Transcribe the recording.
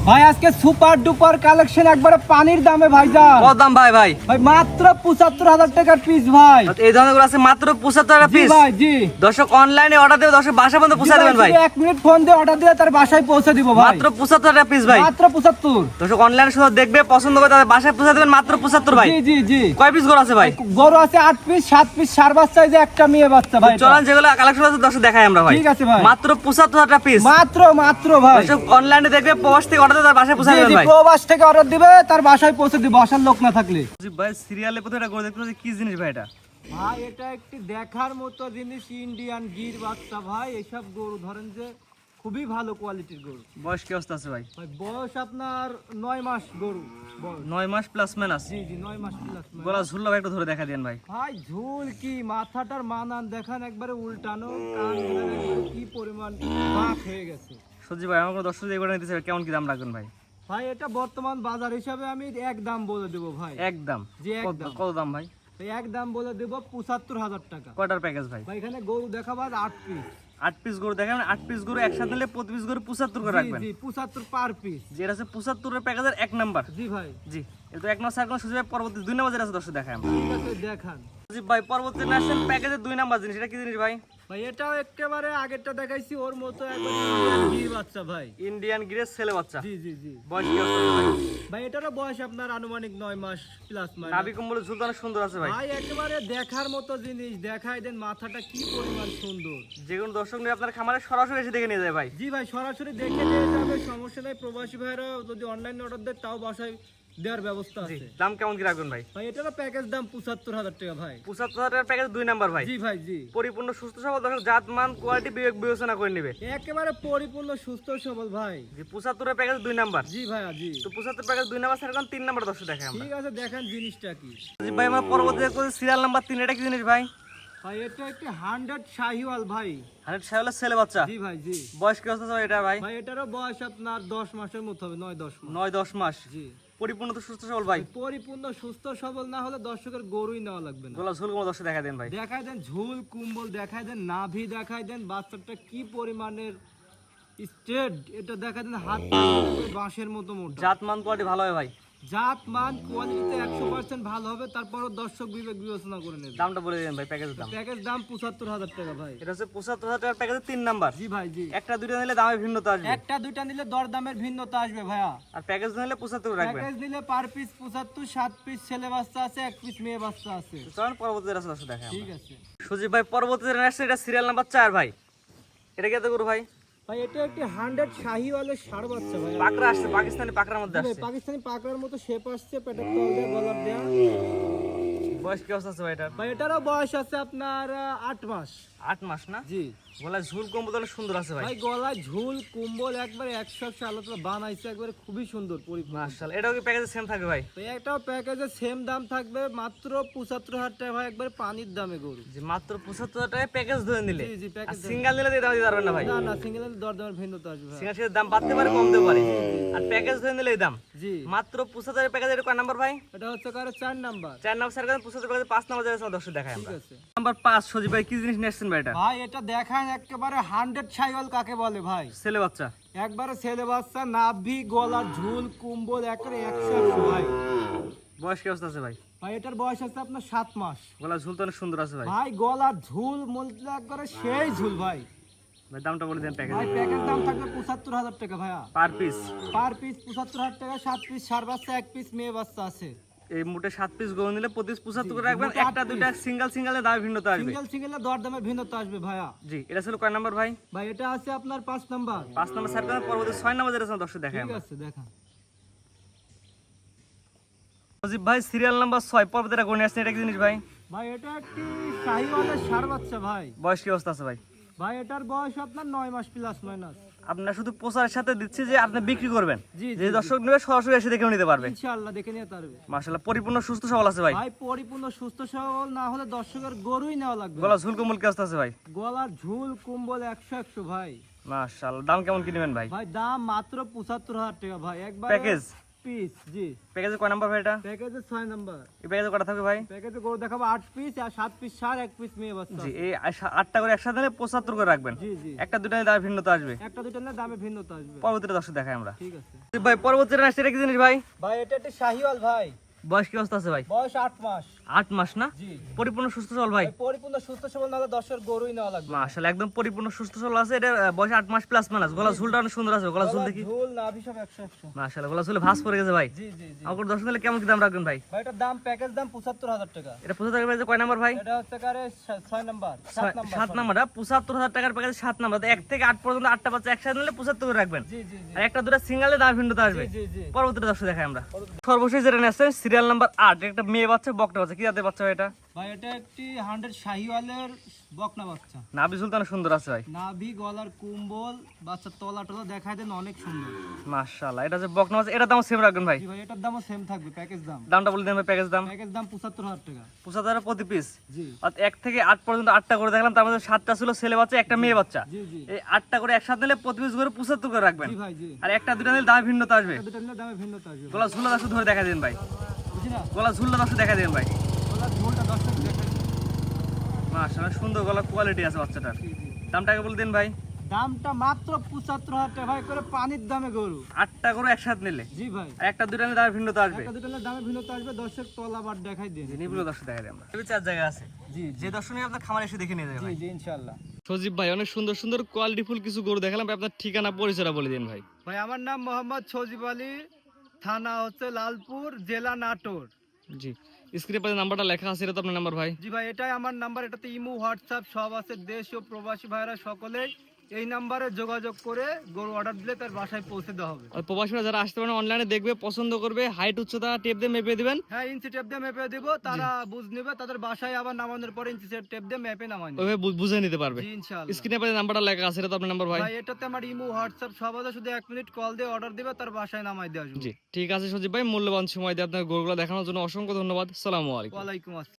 ভাই আজকে super duper collection একবারে পানির দামে ভাইজান। কত দাম ভাই? ভাই মাত্র ৭৫,০০০ টাকার পিস ভাই। এই ধরনের আছে মাত্র ৭৫ টাকা পিস ভাই জি। দর্শক অনলাইনে অর্ডার দেবে, দর্শক বাসা পর্যন্ত পৌঁছে দেবেন ভাই। 1 মিনিট ফোন দিয়ে অর্ডার দিয়ে তার বাসায় পৌঁছে দিব ভাই। মাত্র ৭৫ টাকা পিস ভাই, মাত্র ৭৫। দর্শক অনলাইনে শুধু দেখবে, পছন্দ করে তাদের বাসায় পৌঁছে দেবেন মাত্র ৭৫ ভাই। জি জি জি। কয় পিস গরু আছে ভাই? গরু আছে 8 পিস, 7 পিস সার বাচ্চা, এই যে একটা মেয়ে বাচ্চা ভাই। চলেন যেগুলো কালেকশন আছে দর্শক দেখাই আমরা ভাই। ঠিক আছে ভাই। মাত্র ৭৫ টাকা পিস। মাত্র ভাই। দর্শক অনলাইনে দেখবে, প্রবাস থেকে অর্ডার দিয়ে তার বাসায় পৌঁছে দেবেন ভাই। প্রবাস থেকে অর্ডার দিবে, তার বাসায় পৌঁছে দিব আসার লোক না থাকলে। জি ভাই, সিরিয়ালে কোথায় এটা গরু দেখতে পাচ্ছি, কি জিনিস ভাই এটা? ভাই এটা একটি দেখার মতো জিনিস, ইন্ডিয়ান গির বাচ্চা ভাই। এসব গরু ধরেন যে খুবই ভালো কোয়ালিটির গরু। বয়স কি অবস্থা আছে ভাই? ভাই বয়স আপনার 9 মাস গরু বয়স। 9 মাস প্লাস মাইনাস। জি জি 9 মাস প্লাস। গলা ঝুললো ভাই, একটু ধরে দেখা দেন ভাই। ভাই ঝুল কি, মাথাটার মানান দেখান একবারে উল্টানো, কান একবারে কি পরিমাণ বাঁক হয়ে গেছে। সজি ভাই, আমার কোনো দর্শক এগুলো নিতে চাই, কেমন কি দাম রাখবেন ভাই? ভাই এটা বর্তমান বাজার হিসাবে আমি এক দাম বলে দেবো ভাই। একদম। জি একদম। কত দাম ভাই? এক দাম বলে দেবো ৭৫,০০০ টাকা। কয়টার প্যাকেজ ভাই? ভাই এখানে গরু দেখাবার 8 পিস। 8 পিস গরু দেখেন, 8 পিস গরু একসাথে নিলে প্রতি পিস গরু ৭৫ করে রাখবেন। জি 75 পার পিস। যেটা আছে 75 এর প্যাকেজের 1 নাম্বার। জি ভাই। জি, এটা তো 1 নাম্বার সার্কেল সুজি ভাই, পরবর্তী 2 নাম্বার যেটা আছে দর্শক দেখাই আমরা। ঠিক আছে দেখান। জি ভাই, পরবর্তী ন্যাশনাল প্যাকেজের 2 নাম্বার জিনিস, এটা কি জিনিস ভাই? ভাই এটাও একেবারে আগেরটা দেখাইছি ওর মতো একবার ইন্ডিয়ান গির বাচ্চা ভাই। ইন্ডিয়ান গিরের ছেলে বাচ্চা। জি জি জি। বয়স কি আছে ভাই? ভাই এটারও বয়স আপনার আনুমানিক 9 মাস প্লাস মাইনাস। নাভি কম্বল ঝুলতে অনেক সুন্দর আছে ভাই। ভাই একেবারে দেখার মতো জিনিস, দেখাই দেন মাথাটা কি পরিমাণ সুন্দর। যে কোনো দর্শক নিয়ে আপনার খামারে সরাসরি এসে দেখে নিয়ে যায় ভাই। জি ভাই সরাসরি দেখে নিয়ে যাবে, সমস্যা নাই। প্রবাসী ভাইরা যদি অনলাইনে অর্ডার দেয় তাও বাসায় দেওয়ার ব্যবস্থা আছে। দাম কেমন কি রাখবেন ভাই? ভাই এটারও প্যাকেজ দাম ৭৫,০০০ টাকা ভাই। ৭৫ টাকার প্যাকেজ 2 নাম্বার ভাই। জি ভাই জি। পরিপূর্ণ সুস্থ সবল দর্শক, জাত মান কোয়ালিটি বিবেচনা করে নেবে। একেবারে পরিপূর্ণ সুস্থ সবল ভাই। জি 75 এর প্যাকেজ 2 নাম্বার। জি ভাইয়া জি। তো 75 প্যাকেজ 2 নাম্বার সেরকম 3 নাম্বার দর্শক দেখাই আমরা। ঠিক আছে দেখান জিনিসটা কি। জি ভাই, আমরা পরবর্তী সিরিয়াল নাম্বার 3, এটা কি জিনিস ভাই? ভাই এটা একটি 100 শাহিওয়াল ভাই। 100 শাহিওয়ালের ছেলে বাচ্চা। জি ভাই জি। বয়স কি অবস্থা এটা ভাই? ভাই এটারও বয়স আপনার 10 মাসের মতো হবে, 9-10 মাস। 9-10 মাস। জি। পরিপূর্ণ তো সুস্থ সবল ভাই। পরিপূর্ণ সুস্থ সবল না হলে দর্শকের গরুই নেওয়া লাগবে না। গলা ঝুল কম দর্শক দেখা দেন ভাই। দেখাই দেন ঝুল কুম্বল, দেখাই দেন নাভি, দেখাই দেন বাচ্চাটা কি পরিমাণের স্ট্রেট, এটা দেখাই দেন হাত বাঁশের মতো মোটা। জাত মান কোয়ালিটি ভালো হয় ভাই। জাত মান কোয়ালিটিতে 100% ভালো হবে, তারপরও দর্শক বিবেক বিবেচনা করে নেবে। দামটা বলে দেন ভাই, প্যাকেজের দাম। প্যাকেজ দাম ৭৫,০০০ টাকা ভাই। এটা হচ্ছে ৭৫,০০০ টাকার প্যাকেজের 3 নাম্বার। জি ভাই জি। একটা দুইটা নিলে দামে ভিন্নতা আসবে। একটা দুইটা নিলে দরদামের ভিন্নতা আসবে ভাইয়া। আর প্যাকেজ নিলে 75 রাখবেন। প্যাকেজ নিলে পার পিস ৭৫, 7 পিস ছেলে বাচ্চা আছে, 1 পিস মেয়ে বাচ্চা আছে। চলেন পরবর্তী রাস্তা দর্শক দেখাই ঠিক আমরা। আছে সুজিব ভাই, পরবর্তী নেক্সট এটা সিরিয়াল নাম্বার 4 ভাই। এটা কি এত গরু ভাই? ভাই এটা একটি 100 শাহিওয়ালের ষাঁড় বাচ্চা ভাই। পাকড়া আসছে, পাকিস্তানি পাকড়ার মধ্যে আসছে। পাকিস্তানি পাকড়ার মতো শেপ আসছে, পেটের তল দিয়ে গলার দেয়া। বয়স কি অবস্থা আছে ভাই এটা? ভাই এটারও বয়স আছে আপনার 8 মাস। 8 মাস না? জি। গলায় ঝুল কম বদলে সুন্দর আছে ভাই। ভাই গলায় ঝুল কুম্বল একবারে 100 আল্লাহ তাআলা বানাইছে, একবারে খুবই সুন্দর পরিপূর্ণ। মাশাআল্লাহ, এটাও কি প্যাকেজে সেম থাকবে ভাই? তো একটাও প্যাকেজে সেম দাম থাকবে মাত্র ৭৫,০০০ টাকা ভাই, একবারে পানির দামে গরু। যে মাত্র 75 টাকায় প্যাকেজ ধরে নিলে। জি জি আর প্যাকেজ। সিঙ্গেল নিলে দিয়ে দাম দিতে পারবেন না ভাই। না না সিঙ্গেল দরদামের ভিন্নতা আসবে ভাই। সিঙ্গেল এর দাম বাড়তে পারে, কমতে পারে। আর প্যাকেজ ধরে নিলে এই দাম। জি। মাত্র 75 এর প্যাকেজ, এটা কয় নাম্বার ভাই? এটা হচ্ছে কারে 4 number. 4 number sir, 75 package 5 number যাচ্ছে দর্শক দেখাই ঠিক আমরা। আছে নাম্বার 5 সজীব ভাই, কি জিনিস নিয়েছেন ভাই এটা? ভাই এটা দেখান একেবারে 100 শাহিওয়াল কাকে বলে ভাই। ছেলে বাচ্চা। একবারে ছেলে বাচ্চা, নাভি গলা ঝুল কুম্বল একবারে 100 ভাই। বয়স কি অবস্থা আছে ভাই? ভাই এটার বয়স আছে আপনার 7 মাস। গলা ঝুল তো অনেক সুন্দর আছে ভাই। ভাই গলার ঝুল মূল্য একবারে সেই ঝুল ভাই। ভাই দামটা বলে দেন প্যাকেজ। ভাই প্যাকেজ দাম থাকবে ৭৫,০০০ টাকা ভাইয়া। Per piece. পার পিস ৭৫,০০০ টাকা, 7 পিস ষাঁড় বাচ্চা, 1 পিস মেয়ে বাচ্চা আছে। এই মোটে 7 পিস গরু নিলে প্রতি 75 করে রাখবেন। মোটে 8 একটা দুইটা সিঙ্গেল দামে ভিন্নতা আসবে। সিঙ্গেল দরদামে ভিন্নতা আসবে ভাইয়া। জি, এটা ছিল কয় নাম্বার ভাই? ভাই এটা আছে আপনার 5 নাম্বার। 5 নাম্বার স্যার, পরবর্তী 6 নাম্বার যেটা আছে দর্শক দেখাই ঠিক আমরা। আছে দেখান। সজীব ভাই, সিরিয়াল নাম্বার 6 পর্বতে এটা গণে আসছে, এটা কি জিনিস ভাই? ভাই এটা একটি শাহিওয়ালের ষাঁড় বাচ্চা ভাই। বয়স কি অবস্থা আছে ভাই? ভাই এটার বয়স আপনার 9 মাস প্লাস মাইনাস। আপনার শুধু প্রচারের সাথে দিচ্ছি যে আপনি বিক্রি করবেন। জি যে দর্শক নেবে সরাসরি এসে দেখেও নিতে পারবে। ইনশাআল্লাহ দেখে নিতে পারবে। মাশাআল্লাহ, পরিপূর্ণ সুস্থ সবল আছে ভাই। ভাই পরিপূর্ণ সুস্থ সবল না হলে দর্শকের গরুই নেওয়া লাগবে। গলা ঝুল কোমল কি অবস্থা আছে ভাই? গলার ঝুল কুম্বল 100 ভাই। মাশাআল্লাহ, দাম কেমন কি নেবেন ভাই? ভাই দাম মাত্র ৭৫,০০০ টাকা ভাই। একবার প্যাকেজ। পিস। জি। প্যাকেজে কয় নাম্বার ভাই এটা? প্যাকেজে 6 নাম্বার। এই প্যাকেজে কটা থাকবে ভাই? প্যাকেজে গরু দেখাবো 8 পিস আর 7 পিস ষাঁড়, 1 পিস মেয়ে বাচ্চা। জি, এই 8টা করে একসাথে নিলে 75 করে রাখবেন। জি জি। একটা দুটা নিলে দামে ভিন্নতা আসবে। একটা দুটো না দামে ভিন্নতা আসবে। পরবর্তীতে দর্শক দেখাই আমরা। ঠিক আছে ভাই পরবর্তী রাস্তা এটা কি জিনিস ভাই? ভাই, এটা একটা শাহিওয়াল ভাই। বয়স কি অবস্থা আছে ভাই? বয়স 8 মাস। 8 মাস না? জি। পরিপূর্ণ সুস্থ সবল ভাই? পরিপূর্ণ সুস্থ সবল না হলে 10 গরুই নেওয়া লাগবে। মাশাআল্লাহ, একদম পরিপূর্ণ সুস্থ সবল আছে। এটা বয়স 8 মাস প্লাস মাইনাস। গলা ঝুলটা অনেক সুন্দর আছে। গলা ঝুল দেখি। ঝোল নাভি সব 100 100। মাশাআল্লাহ, গলা ঝুলে ভাঁজ পড়ে গেছে ভাই। জি জি জি। আমার দর্শক নিলে কেমন কি দাম রাখবেন ভাই? ভাই, এটার দাম প্যাকেজ দাম 75,000 টাকা। এটা 75,000 প্যাকেজে কয় নাম্বার ভাই? এটা হচ্ছে কারে 6 নাম্বার 7 নাম্বার 7 নাম্বারটা 75,000 টাকার প্যাকেজ 7 নাম্বার। 1 থেকে 8 পর্যন্ত 8টা বাচ্চা একসাথে নিলে 75 করে রাখবেন। জি জি জি আর একটা দুটো সিঙ্গেলে দাম ভিন্নতা আসবে। জি জি। পরবর্তীতে দর্শক দেখাই আমরা। সর্বশেষ যেটা নিয়ে আসছেন সিরিয়াল নাম্বার 8, একটা মেয়ে বাচ্চা বকনা বাচ্চা। কি জাতের বাচ্চা ভাই এটা? ভাই, এটা একটি 100 শাহিওয়ালের বকনা বাচ্চা। নাভি ঝুলটা অনেক সুন্দর আছে ভাই। নাভি, গলার কুম্বল, বাচ্চার তলা টলা দেখায় দেন অনেক সুন্দর। মাশাআল্লাহ, এটা যে বকনা বাচ্চা, এটা দাম সেম রাখবেন ভাই। জি ভাই, এটার দামও সেম থাকবে প্যাকেজ দাম। দামটা বলে দেন ভাই। প্যাকেজ দাম? প্যাকেজ দাম 75,000 টাকা। 75,000 প্রতি পিস। জি 1 থেকে 8 পর্যন্ত 8টা করে দেখলাম, তার মধ্যে 7টা ছিল ছেলে বাচ্চা, একটা মেয়ে বাচ্চা। জি জি এই 8টা করে একসাথে নিলে প্রতি পিস করে 75 করে রাখবেন। জি ভাই জি। আর একটা দুটো নিলে দাম ভিন্নতা আসবে। এটা দুটো নিলে দামে ভিন্নতা আসবে। গলা ঝুলটা দর্শক ধরে দেখা দিন ভাই। বুঝি না? গলা ঝুলটা দর্শক দেখা দিন ভাই। গলার ঝোলটা 10 টাকা দেখাই। মাশাআল্লাহ, সুন্দর গলা কোয়ালিটি আছে বাচ্চাটার। জি জি। দামটাকে বলে দিন ভাই। দামটা মাত্র 75,000 টাকা ভাই, করে পানির দামে গরু। 8টা করে একসাথে নিলে জি ভাই। আর একটা দুটো নিলে দাম ভিন্নতা আসবে। একটা দুটো নিলে দামে ভিন্নতা আসবে। দর্শক তলা বাট দেখাই দিন। নিবিড় দর্শক দেখা দিই আমরা। এই 4 জায়গা আছে। জি যে দর্শনীয় আপনার খামারে এসে দেখে নিয়ে যাবে জি ভাই। জি ইনশাআল্লাহ। সজীব ভাই, অনেক সুন্দর সুন্দর কোয়ালিটিফুল কিছু গরু দেখালাম ভাই। আপনার ঠিকানা পরিচয়টা বলে দিন ভাই। ভাই, আমার নাম মোহাম্মদ সজিব আলী, থানা হচ্ছে লালপুর, জেলা নাটোর। জি, স্ক্রিনে পাশে নাম্বারটা লেখা আছে, এটা তো আপনার নাম্বার ভাই? জি ভাই, এটাই আমার নাম্বার। এটাতে ইমো, হোয়াটসঅ্যাপ সব আছে। দেশ ও প্রবাসী ভাইরা সকলেই এই নাম্বারে যোগাযোগ করে গরু অর্ডার দিলে তার বাসায় পৌঁছে দেওয়া হবে। আর প্রবাসীরা যারা আসতে পারেন অনলাইনে দেখবে, পছন্দ করবে, হাইট উচ্চতা টেপ দিয়ে মেপে দিবেন। হ্যাঁ, ইঞ্চি টেপ দিয়ে মেপে দিব। তারা বুঝ নেবে, তাদের বাসায় আবার নামানোর পরে ইঞ্চি টেপ দিয়ে মেপে নামাই নেবে। ওইভাবে বুঝে নিতে পারবে। জি ইনশাআল্লাহ। স্ক্রিনে পাশে নাম্বারটা লেখা আছে, এটা তো আপনার নাম্বার ভাই? ভাই, এটাতে আমার ইমো, হোয়াটসঅ্যাপ সব আছে। শুধু 1 মিনিট কল দিয়ে অর্ডার দিবে, তার বাসায় নামাই দিয়ে আসবে। জি ঠিক আছে সজীব ভাই, মূল্যবান সময় দিয়ে আপনার গরুগুলো দেখানোর জন্য অসংখ্য ধন্যবাদ। আসসালামু আলাইকুম। ওয়ালাইকুম আসসালাম।